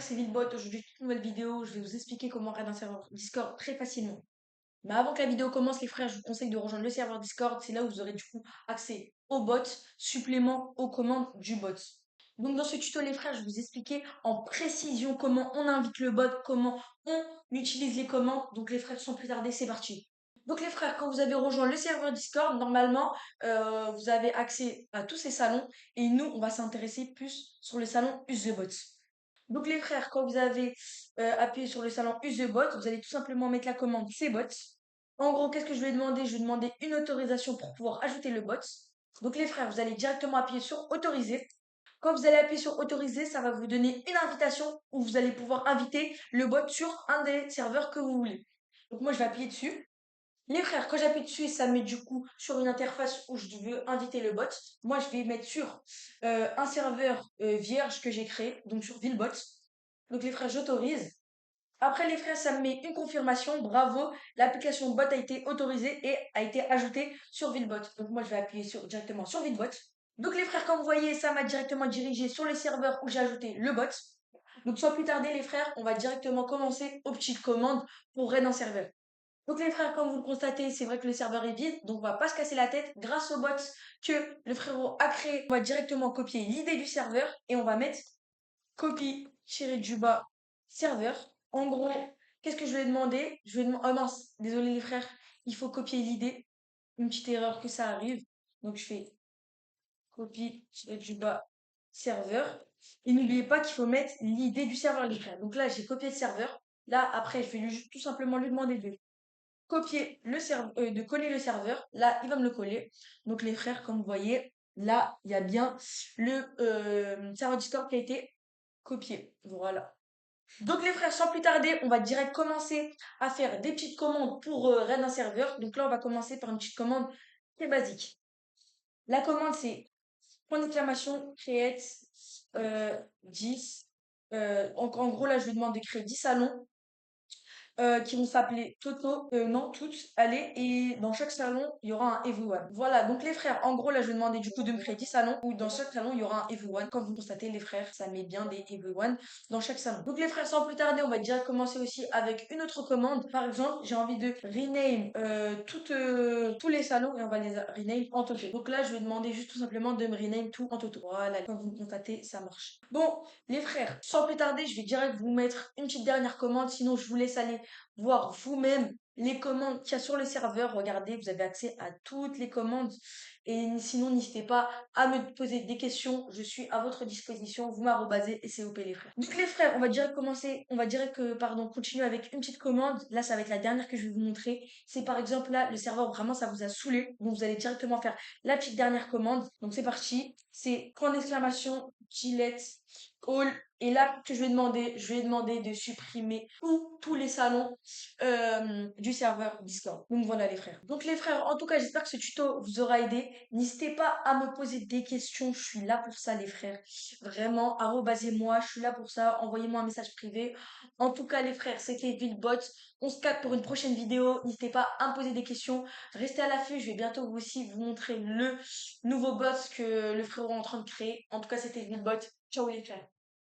c'est Villebot. Aujourd'hui, toute nouvelle vidéo. Je vais vous expliquer comment raid un serveur Discord très facilement. Mais avant que la vidéo commence, les frères, je vous conseille de rejoindre le serveur Discord. C'est là où vous aurez du coup accès au bot, supplément aux commandes du bot. Donc dans ce tuto, les frères, je vais vous expliquer en précision comment on invite le bot, comment on utilise les commandes. Donc les frères, sans plus tarder, c'est parti. Donc les frères, quand vous avez rejoint le serveur Discord, normalement, vous avez accès à tous ces salons. Et nous, on va s'intéresser plus sur le salon Use the Bot. Donc les frères, quand vous avez appuyé sur le salon Use the Bot, vous allez tout simplement mettre la commande cbot. En gros, qu'est-ce que je vais demander? Je vais demander une autorisation pour pouvoir ajouter le bot. Donc les frères, vous allez directement appuyer sur autoriser. Quand vous allez appuyer sur autoriser, ça va vous donner une invitation où vous allez pouvoir inviter le bot sur un des serveurs que vous voulez. Donc moi, je vais appuyer dessus. Les frères, quand j'appuie dessus, ça me met du coup sur une interface où je veux inviter le bot. Moi, je vais mettre sur un serveur vierge que j'ai créé, donc sur Villebot. Donc les frères, j'autorise. Après les frères, ça me met une confirmation. Bravo, l'application bot a été autorisée et a été ajoutée sur Villebot. Donc moi, je vais appuyer directement sur Villebot. Donc les frères, comme vous voyez, ça m'a directement dirigé sur les serveurs où j'ai ajouté le bot. Donc sans plus tarder, les frères, on va directement commencer aux petites commandes pour raid un serveur. Donc les frères, comme vous le constatez, c'est vrai que le serveur est vide, donc on va pas se casser la tête. Grâce au bot que le frérot a créé, on va directement copier l'idée du serveur et on va mettre copie tiré du bas serveur. En gros, qu'est-ce que je vais demander? Je vais demander, oh mince, désolé les frères, il faut copier l'idée. Une petite erreur que ça arrive. Donc je fais copie tiré du bas serveur. Et n'oubliez pas qu'il faut mettre l'idée du serveur, les frères. Donc là, j'ai copié le serveur. Là, après, je vais tout simplement lui demander de copier le serveur, de coller le serveur. Là, il va me le coller. Donc les frères, comme vous voyez, là, il y a bien le serveur Discord qui a été copié. Voilà. Donc les frères, sans plus tarder, on va direct commencer à faire des petites commandes pour raid un serveur. Donc là, on va commencer par une petite commande très basique. La commande, c'est point d'exclamation, create 10. En gros, là, je lui demande de créer 10 salons qui vont s'appeler Toto, non, toutes, allez, et dans chaque salon, il y aura un everyone. Voilà, donc les frères, en gros, là, je vais demander du coup de me créer 10 salons, où dans chaque salon, il y aura un everyone. Comme vous constatez, les frères, ça met bien des everyone dans chaque salon. Donc les frères, sans plus tarder, on va déjà commencer aussi avec une autre commande. Par exemple, j'ai envie de rename tous les salons, et on va les rename en Toto. Donc là, je vais demander juste tout simplement de me rename tout en Toto. Voilà, comme vous constatez, ça marche. Bon, les frères, sans plus tarder, je vais direct vous mettre une petite dernière commande, sinon je vous laisse aller voir vous-même les commandes qu'il y a sur le serveur. Regardez, vous avez accès à toutes les commandes. Et sinon, n'hésitez pas à me poser des questions. Je suis à votre disposition. Vous m'arrobasez et c'est OP les frères. Donc les frères, on va direct commencer. On va direct continuer avec une petite commande. Là, ça va être la dernière que je vais vous montrer. C'est par exemple là, le serveur vraiment ça vous a saoulé. Donc vous allez directement faire la petite dernière commande. Donc c'est parti. C'est point d'exclamation, Gillette, all. Et là, que je vais demander de supprimer tous les salons du serveur Discord. Donc voilà les frères. Donc les frères, en tout cas, j'espère que ce tuto vous aura aidé. N'hésitez pas à me poser des questions. Je suis là pour ça les frères. Vraiment, arrobasez-moi. Je suis là pour ça. Envoyez-moi un message privé. En tout cas les frères, c'était Villebot. On se capte pour une prochaine vidéo. N'hésitez pas à me poser des questions. Restez à l'affût. Je vais bientôt aussi vous montrer le nouveau bot que le frérot est en train de créer. En tout cas, c'était Villebot. Ciao les frères.